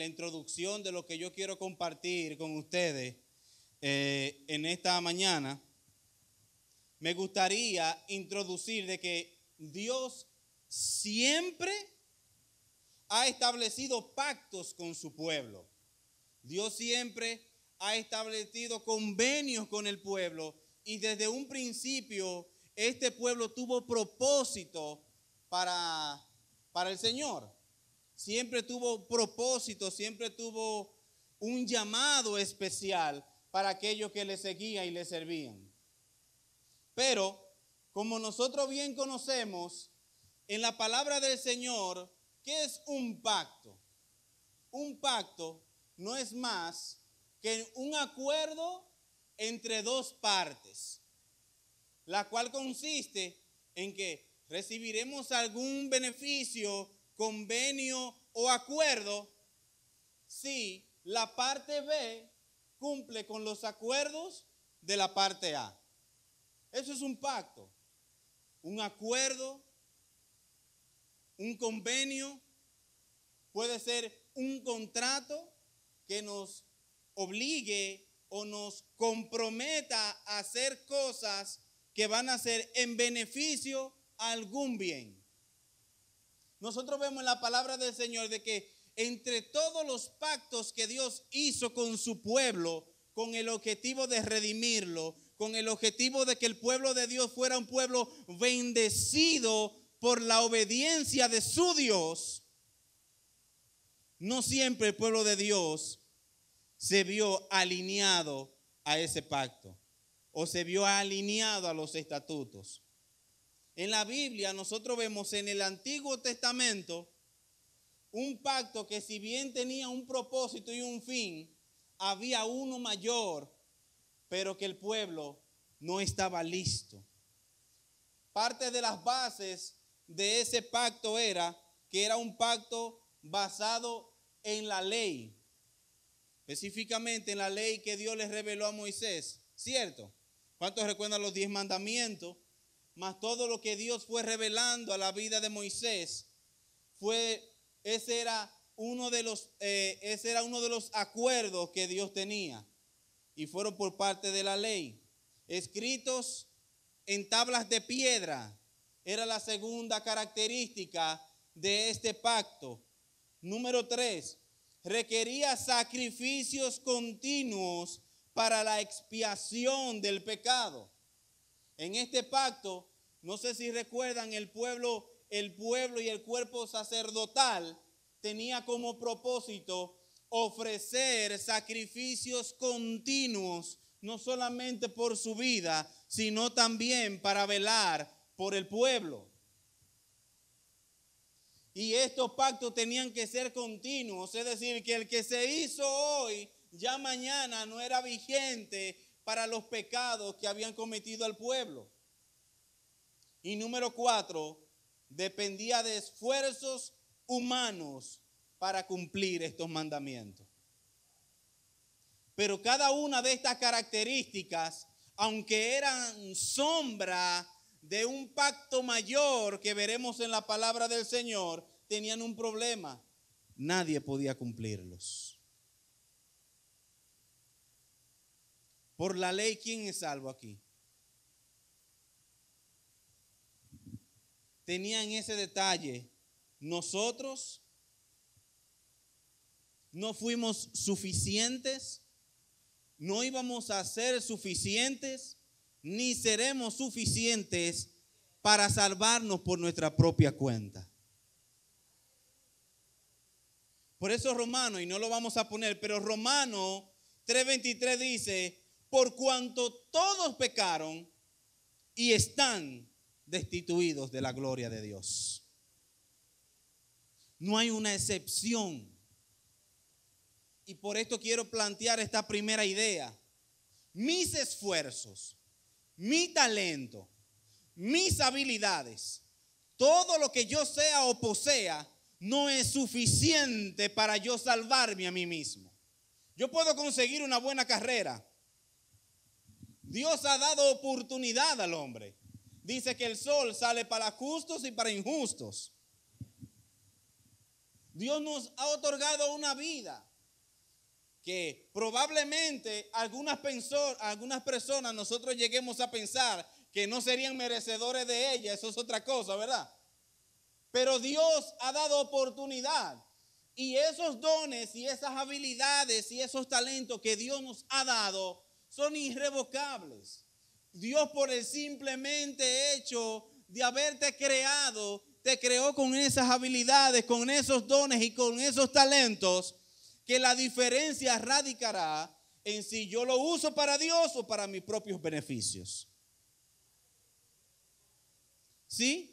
la introducción de lo que yo quiero compartir con ustedes en esta mañana, me gustaría introducir de que Dios siempre ha establecido pactos con su pueblo. Dios siempre ha establecido convenios con el pueblo y desde un principio este pueblo tuvo propósito para el Señor. Siempre tuvo propósito, siempre tuvo un llamado especial para aquellos que le seguían y le servían. Pero, como nosotros bien conocemos, en la palabra del Señor, ¿qué es un pacto? Un pacto no es más que un acuerdo entre dos partes, la cual consiste en que recibiremos algún beneficio, convenio o acuerdo si la parte B cumple con los acuerdos de la parte A. Eso es un pacto, un acuerdo, un convenio, puede ser un contrato que nos obligue o nos comprometa a hacer cosas que van a ser en beneficio a algún bien. Nosotros vemos en la palabra del Señor de que entre todos los pactos que Dios hizo con su pueblo, con el objetivo de redimirlo, con el objetivo de que el pueblo de Dios fuera un pueblo bendecido por la obediencia de su Dios, no siempre el pueblo de Dios se vio alineado a ese pacto o se vio alineado a los estatutos. En la Biblia nosotros vemos en el Antiguo Testamento un pacto que si bien tenía un propósito y un fin, había uno mayor, pero que el pueblo no estaba listo. Parte de las bases de ese pacto era que era un pacto basado en la ley, específicamente en la ley que Dios les reveló a Moisés, ¿cierto? ¿Cuántos recuerdan los 10 mandamientos? Más todo lo que Dios fue revelando a la vida de Moisés, ese era uno de los acuerdos que Dios tenía y fueron por parte de la ley, escritos en tablas de piedra. Era la segunda característica de este pacto. Número 3, requería sacrificios continuos para la expiación del pecado. En este pacto, no sé si recuerdan, el pueblo y el cuerpo sacerdotal tenía como propósito ofrecer sacrificios continuos, no solamente por su vida, sino también para velar por el pueblo. Y estos pactos tenían que ser continuos, es decir, que el que se hizo hoy, ya mañana no era vigente para los pecados que habían cometido al pueblo. Y número 4, dependía de esfuerzos humanos para cumplir estos mandamientos. Pero cada una de estas características, aunque eran sombra de un pacto mayor que veremos en la palabra del Señor, tenían un problema. Nadie podía cumplirlos. Por la ley, ¿quién es salvo aquí? Tenían ese detalle. Nosotros no fuimos suficientes, no íbamos a ser suficientes, ni seremos suficientes para salvarnos por nuestra propia cuenta. Por eso Romano, y no lo vamos a poner, pero Romano 3:23 dice, por cuanto todos pecaron y están destituidos de la gloria de Dios. No hay una excepción. Y por esto quiero plantear esta primera idea. Mis esfuerzos, mi talento, mis habilidades, todo lo que yo sea o posea, no es suficiente para yo salvarme a mí mismo. Yo puedo conseguir una buena carrera. Dios ha dado oportunidad al hombre. Dice que el sol sale para justos y para injustos. Dios nos ha otorgado una vida que probablemente algunas personas nosotros lleguemos a pensar que no serían merecedores de ella. Eso es otra cosa, ¿verdad? Pero Dios ha dado oportunidad. Y esos dones y esas habilidades y esos talentos que Dios nos ha dado son irrevocables. Dios, por el simplemente hecho de haberte creado, te creó con esas habilidades, con esos dones y con esos talentos, que la diferencia radicará en si yo lo uso para Dios o para mis propios beneficios. ¿Sí?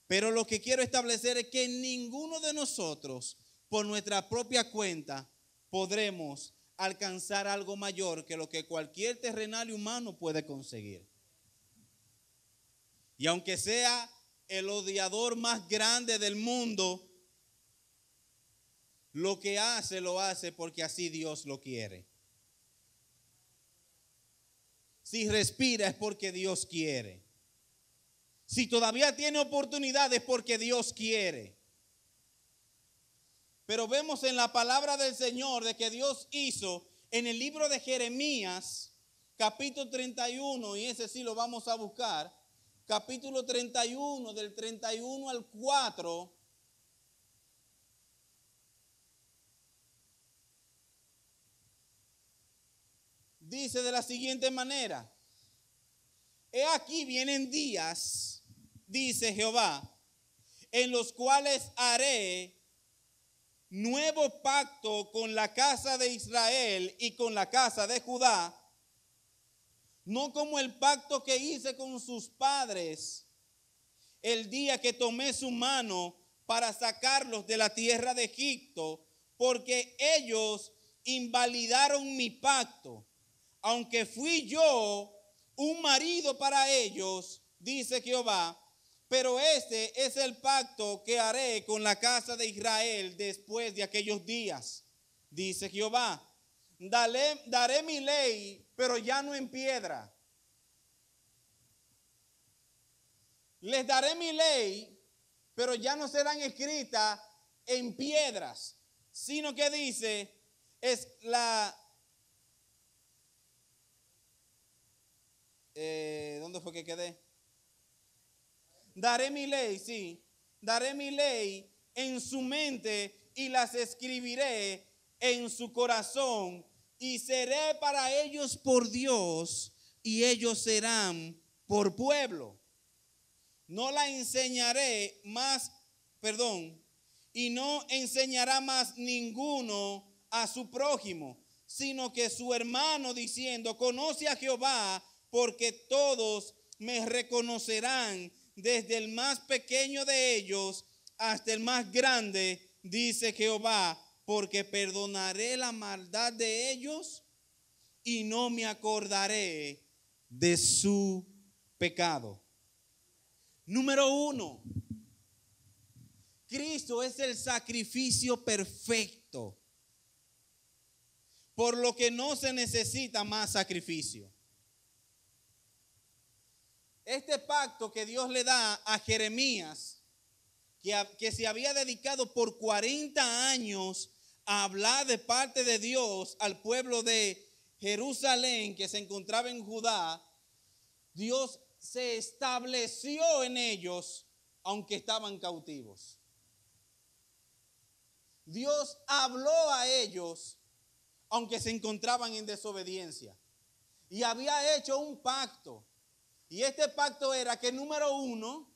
Pero lo que quiero establecer es que ninguno de nosotros, por nuestra propia cuenta, podremos alcanzar algo mayor que lo que cualquier terrenal y humano puede conseguir. Y aunque sea el odiador más grande del mundo, lo que hace, lo hace porque así Dios lo quiere. Si respira es porque Dios quiere. Si todavía tiene oportunidades porque Dios quiere. Pero vemos en la palabra del Señor de que Dios hizo en el libro de Jeremías, capítulo 31, y ese sí lo vamos a buscar, capítulo 31, del 31 al 4. Dice de la siguiente manera: he aquí vienen días, dice Jehová, en los cuales haré nuevo pacto con la casa de Israel y con la casa de Judá, no como el pacto que hice con sus padres el día que tomé su mano para sacarlos de la tierra de Egipto, porque ellos invalidaron mi pacto, aunque fui yo un marido para ellos, dice Jehová. Pero este es el pacto que haré con la casa de Israel después de aquellos días, dice Jehová. Daré mi ley, pero ya no en piedra. Les daré mi ley, pero ya no serán escritas en piedras, sino que dice, es la... ¿dónde fue que quedé? Daré mi ley, sí. Daré mi ley en su mente y las escribiré en su corazón. Y seré para ellos por Dios y ellos serán por pueblo. No la enseñaré más, y no enseñará más ninguno a su prójimo, sino que su hermano diciendo, conoce a Jehová, porque todos me reconocerán, desde el más pequeño de ellos hasta el más grande, dice Jehová, porque perdonaré la maldad de ellos y no me acordaré de su pecado. Número 1, Cristo es el sacrificio perfecto, por lo que no se necesita más sacrificio. Este pacto que Dios le da a Jeremías, que se había dedicado por 40 años a hablar de parte de Dios al pueblo de Jerusalén que se encontraba en Judá, Dios se estableció en ellos aunque estaban cautivos. Dios habló a ellos aunque se encontraban en desobediencia. Y había hecho un pacto. Y este pacto era que, número 1,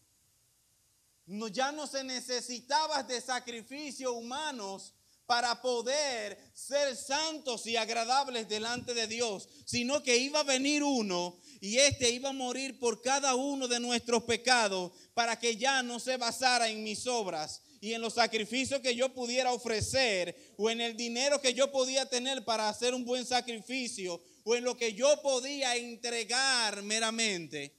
ya no se necesitaba de sacrificios humanos para poder ser santos y agradables delante de Dios, sino que iba a venir uno y este iba a morir por cada uno de nuestros pecados para que ya no se basara en mis obras y en los sacrificios que yo pudiera ofrecer o en el dinero que yo podía tener para hacer un buen sacrificio o en lo que yo podía entregar meramente,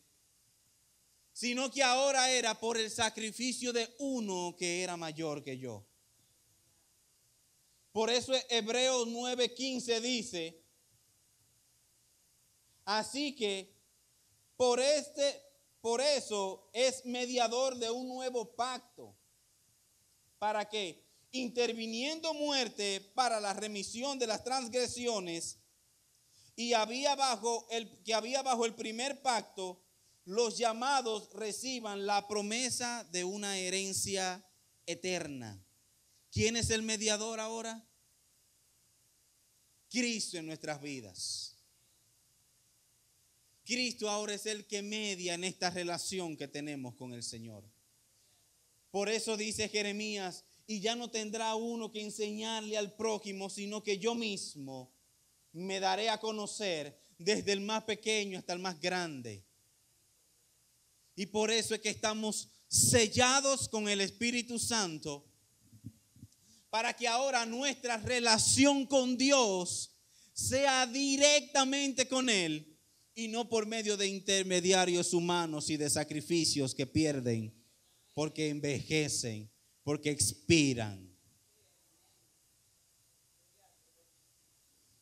sino que ahora era por el sacrificio de uno que era mayor que yo. Por eso Hebreos 9:15 dice, así que por eso es mediador de un nuevo pacto. ¿Para qué? interviniendo muerte para la remisión de las transgresiones, y había bajo el primer pacto, los llamados reciban la promesa de una herencia eterna. ¿Quién es el mediador ahora? Cristo en nuestras vidas. Cristo ahora es el que media en esta relación que tenemos con el Señor. Por eso dice Jeremías, y ya no tendrá uno que enseñarle al prójimo, sino que yo mismo me daré a conocer desde el más pequeño hasta el más grande. Y por eso es que estamos sellados con el Espíritu Santo, para que ahora nuestra relación con Dios sea directamente con Él y no por medio de intermediarios humanos y de sacrificios que pierden, porque envejecen, porque expiran.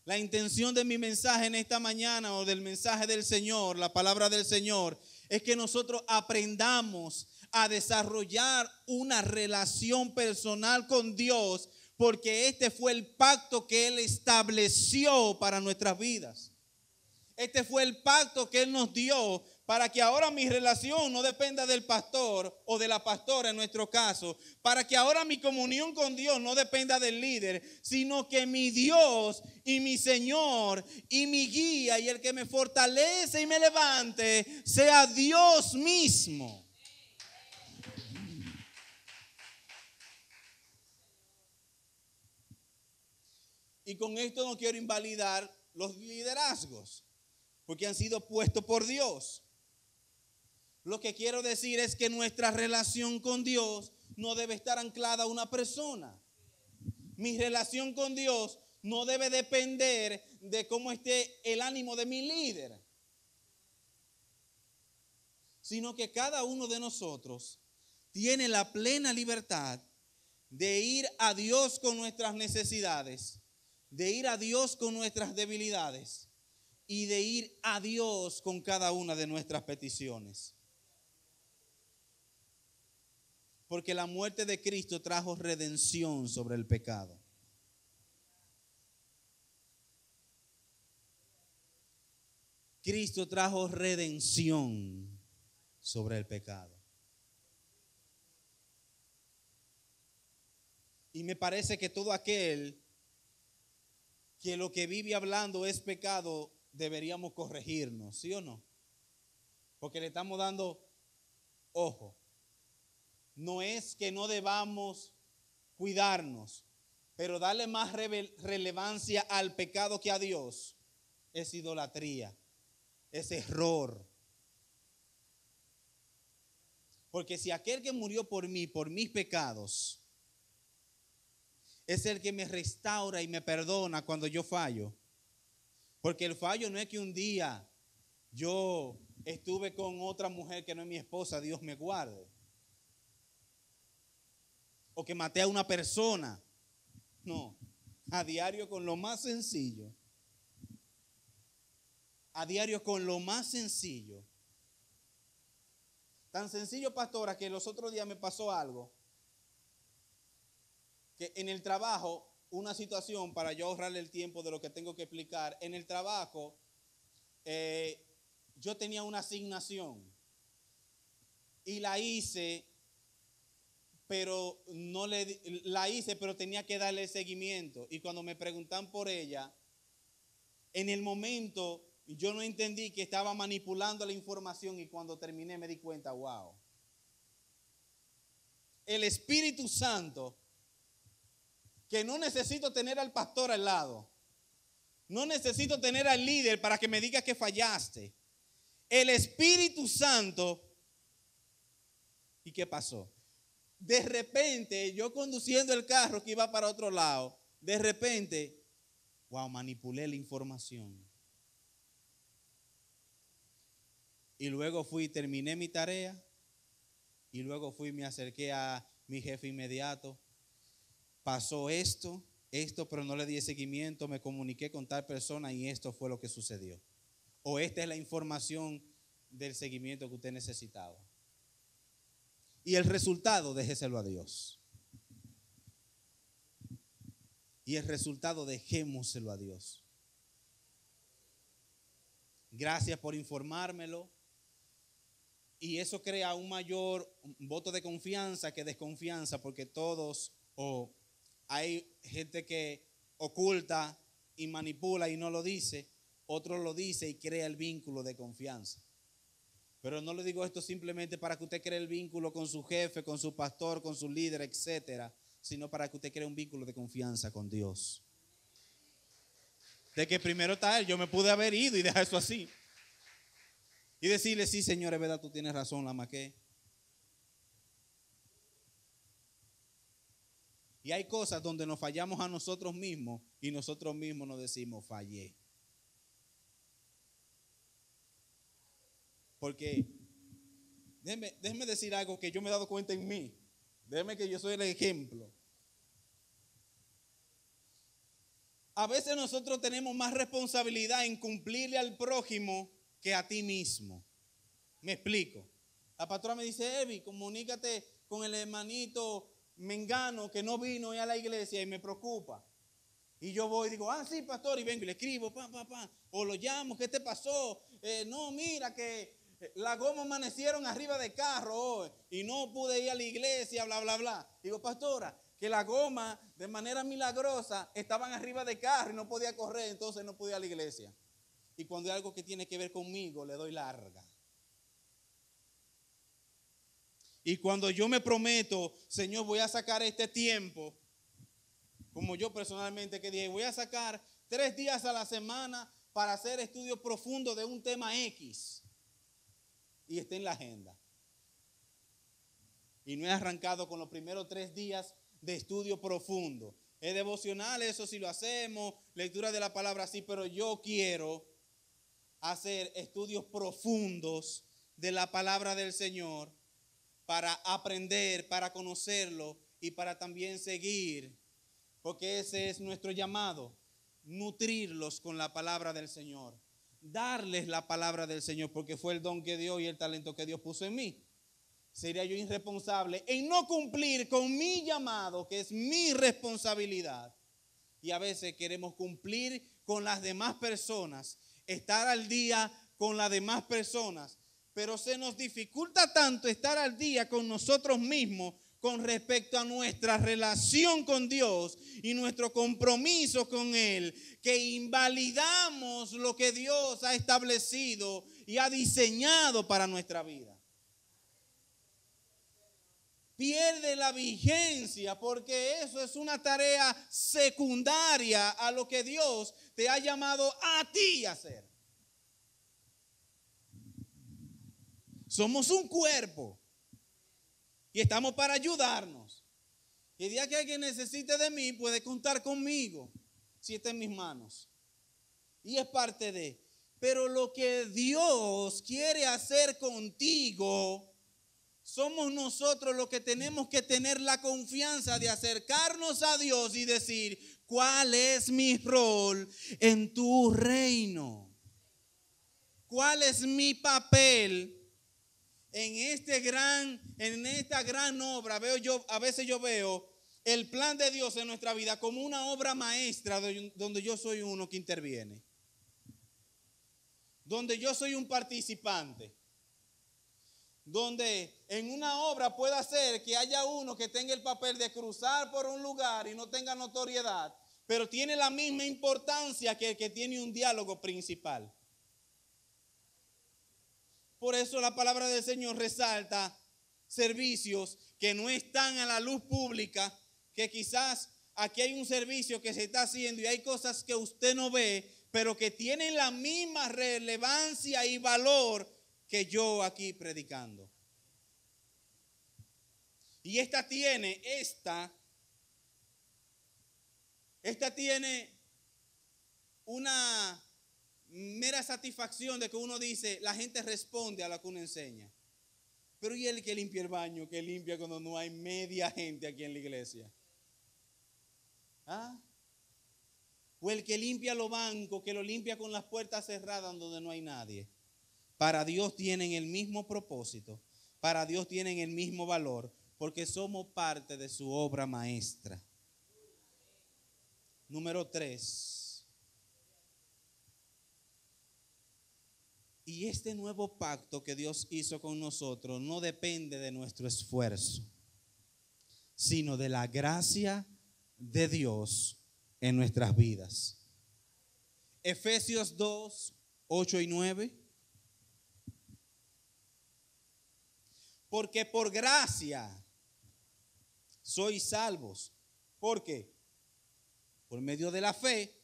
La intención de mi mensaje en esta mañana, o del mensaje del Señor, la palabra del Señor, es que nosotros aprendamos a desarrollar una relación personal con Dios, porque este fue el pacto que Él estableció para nuestras vidas. Este fue el pacto que Él nos dio para que ahora mi relación no dependa del pastor o de la pastora en nuestro caso, para que ahora mi comunión con Dios no dependa del líder, sino que mi Dios y mi Señor y mi guía y el que me fortalece y me levante sea Dios mismo. Y con esto no quiero invalidar los liderazgos, porque han sido puestos por Dios. Lo que quiero decir es que nuestra relación con Dios no debe estar anclada a una persona. Mi relación con Dios no debe depender de cómo esté el ánimo de mi líder, sino que cada uno de nosotros tiene la plena libertad de ir a Dios con nuestras necesidades, de ir a Dios con nuestras debilidades y de ir a Dios con cada una de nuestras peticiones. Porque la muerte de Cristo trajo redención sobre el pecado. Cristo trajo redención sobre el pecado. Y me parece que todo aquel que lo que vive hablando es pecado, deberíamos corregirnos, ¿sí o no? Porque le estamos dando ojo. No es que no debamos cuidarnos, pero darle más relevancia al pecado que a Dios es idolatría, es error. Porque si aquel que murió por mí, por mis pecados, es el que me restaura y me perdona cuando yo fallo. Porque el fallo no es que un día yo estuve con otra mujer que no es mi esposa, Dios me guarde. O que maté a una persona. No, a diario con lo más sencillo. A diario con lo más sencillo. Tan sencillo, pastora, que los otros días me pasó algo. Que en el trabajo, una situación, para yo ahorrarle el tiempo de lo que tengo que explicar. En el trabajo, yo tenía una asignación y la hice, pero pero tenía que darle seguimiento. Y cuando me preguntan por ella, en el momento yo no entendí que estaba manipulando la información, y cuando terminé me di cuenta, wow. El Espíritu Santo, que no necesito tener al pastor al lado, no necesito tener al líder para que me diga que fallaste. El Espíritu Santo. ¿Y qué pasó? De repente, yo conduciendo el carro que iba para otro lado, de repente, wow, manipulé la información. Y luego terminé mi tarea, y luego me acerqué a mi jefe inmediato. Pasó esto, pero no le di seguimiento, me comuniqué con tal persona y esto fue lo que sucedió. O esta es la información del seguimiento que usted necesitaba. Y el resultado, déjeselo a Dios. Y el resultado dejémoselo a Dios. Gracias por informármelo. Y eso crea un mayor voto de confianza que desconfianza, porque todos, o hay gente que oculta y manipula y no lo dice, otro lo dice y crea el vínculo de confianza. Pero no le digo esto simplemente para que usted cree el vínculo con su jefe, con su pastor, con su líder, etcétera, sino para que usted cree un vínculo de confianza con Dios. De que primero está Él, yo me pude haber ido y dejar eso así. Y decirle, sí, Señor, es verdad, tú tienes razón, la maqué. Y hay cosas donde nos fallamos a nosotros mismos y nosotros mismos nos decimos, fallé. Porque, déjeme decir algo que yo me he dado cuenta en mí. Déjeme que yo soy el ejemplo. A veces nosotros tenemos más responsabilidad en cumplirle al prójimo que a ti mismo. Me explico. La pastora me dice, Evi, comunícate con el hermanito mengano que no vino hoy a la iglesia y me preocupa. Y yo voy y digo, sí, pastor, y vengo y le escribo, o lo llamo, ¿qué te pasó? No, mira que la goma amanecieron arriba de carro hoy y no pude ir a la iglesia, bla, bla, bla. Digo, pastora, que la goma de manera milagrosa estaban arriba de carro y no podía correr, entonces no pude ir a la iglesia. Y cuando hay algo que tiene que ver conmigo, le doy larga. Y cuando yo me prometo, Señor, voy a sacar este tiempo, como yo personalmente que dije, voy a sacar 3 días a la semana para hacer estudios profundos de un tema X. Y está en la agenda. Y no he arrancado con los primeros 3 días de estudio profundo. Es devocional, eso sí lo hacemos, lectura de la palabra sí, pero yo quiero hacer estudios profundos de la palabra del Señor para aprender, para conocerlo y para también seguir, porque ese es nuestro llamado, nutrirlos con la palabra del Señor, darles la palabra del Señor, porque fue el don que dio y el talento que Dios puso en mí. Sería yo irresponsable en no cumplir con mi llamado, que es mi responsabilidad. Y a veces queremos cumplir con las demás personas, estar al día con las demás personas, pero se nos dificulta tanto estar al día con nosotros mismos con respecto a nuestra relación con Dios y nuestro compromiso con Él, que invalidamos lo que Dios ha establecido y ha diseñado para nuestra vida. Pierde la vigencia porque eso es una tarea secundaria a lo que Dios te ha llamado a ti a hacer. Somos un cuerpo y estamos para ayudarnos. Y el día que alguien necesite de mí puede contar conmigo si está en mis manos. Y es parte de. Pero lo que Dios quiere hacer contigo, somos nosotros los que tenemos que tener la confianza de acercarnos a Dios y decir, ¿cuál es mi rol en tu reino? ¿Cuál es mi papel en esta gran obra? A veces yo veo el plan de Dios en nuestra vida como una obra maestra donde yo soy uno que interviene, donde yo soy un participante, donde en una obra pueda ser que haya uno que tenga el papel de cruzar por un lugar y no tenga notoriedad, pero tiene la misma importancia que el que tiene un diálogo principal. Por eso la palabra del Señor resalta servicios que no están a la luz pública, que quizás aquí hay un servicio que se está haciendo y hay cosas que usted no ve, pero que tienen la misma relevancia y valor que yo aquí predicando. Y esta tiene una mera satisfacción de que uno dice, la gente responde a lo que uno enseña. Pero ¿y el que limpia el baño? Que limpia cuando no hay media gente aquí en la iglesia. O el que limpia los bancos, que lo limpia con las puertas cerradas donde no hay nadie. Para Dios tienen el mismo propósito, para Dios tienen el mismo valor, porque somos parte de su obra maestra. Número 3. Y este nuevo pacto que Dios hizo con nosotros no depende de nuestro esfuerzo, sino de la gracia de Dios en nuestras vidas. Efesios 2, 8 y 9. Porque por gracia sois salvos. ¿Por qué? Por medio de la fe.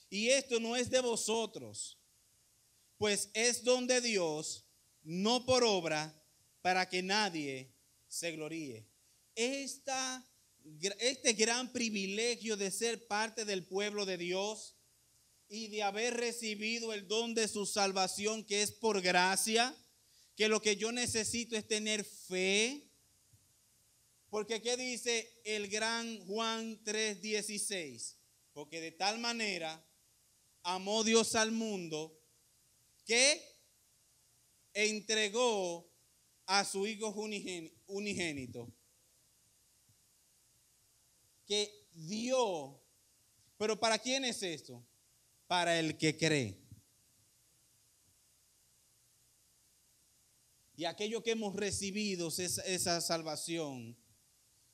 Y esto no es de vosotros, pues es don de Dios, no por obra, para que nadie se gloríe. Este gran privilegio de ser parte del pueblo de Dios y de haber recibido el don de su salvación, que es por gracia, que lo que yo necesito es tener fe. Porque ¿qué dice el gran Juan 3:16? Porque de tal manera amó Dios al mundo que entregó a su Hijo unigénito, que dio. ¿Pero para quién es esto? Para el que cree. Y aquello que hemos recibido es esa salvación,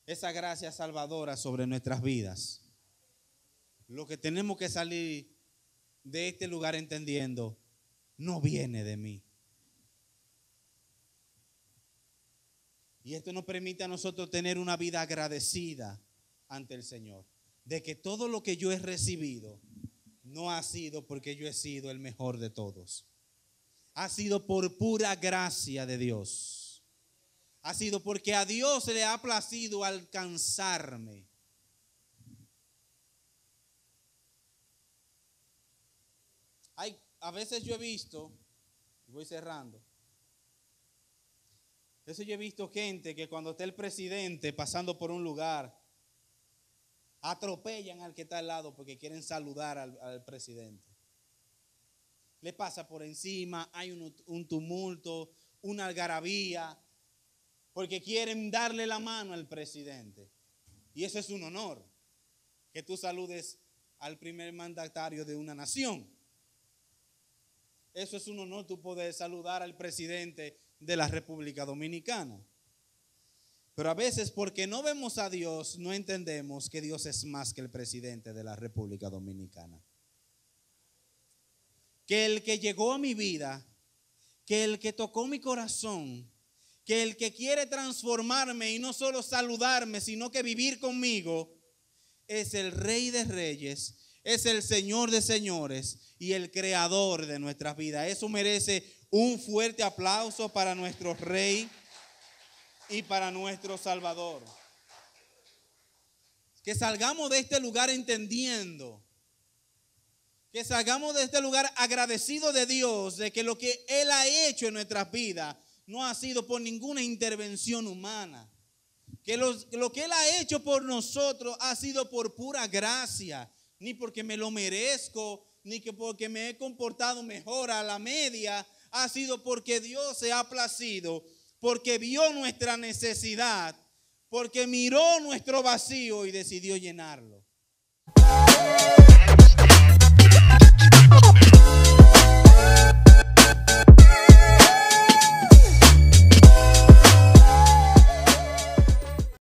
esa gracia salvadora sobre nuestras vidas. Lo que tenemos que salir de este lugar entendiendo, no viene de mí. Y esto nos permite a nosotros tener una vida agradecida ante el Señor, de que todo lo que yo he recibido no ha sido porque yo he sido el mejor de todos. Ha sido por pura gracia de Dios. Ha sido porque a Dios le ha placido alcanzarme. A veces yo he visto, voy cerrando, a veces yo he visto gente que cuando está el presidente pasando por un lugar, atropellan al que está al lado porque quieren saludar al presidente. Le pasa por encima, hay un tumulto, una algarabía, porque quieren darle la mano al presidente. Y eso es un honor, que tú saludes al primer mandatario de una nación. Eso es un honor, tú poder saludar al presidente de la República Dominicana. Pero a veces, porque no vemos a Dios, no entendemos que Dios es más que el presidente de la República Dominicana. Que el que llegó a mi vida, que el que tocó mi corazón, que el que quiere transformarme y no solo saludarme, sino que vivir conmigo, es el Rey de Reyes, es el Señor de Señores y el Creador de nuestras vidas. Eso merece un fuerte aplauso para nuestro Rey y para nuestro Salvador. Que salgamos de este lugar entendiendo, que salgamos de este lugar agradecidos de Dios, de que lo que Él ha hecho en nuestras vidas no ha sido por ninguna intervención humana. Que lo que Él ha hecho por nosotros ha sido por pura gracia, ni porque me lo merezco, ni que porque me he comportado mejor a la media. Ha sido porque Dios se ha placido, porque vio nuestra necesidad, porque miró nuestro vacío y decidió llenarlo.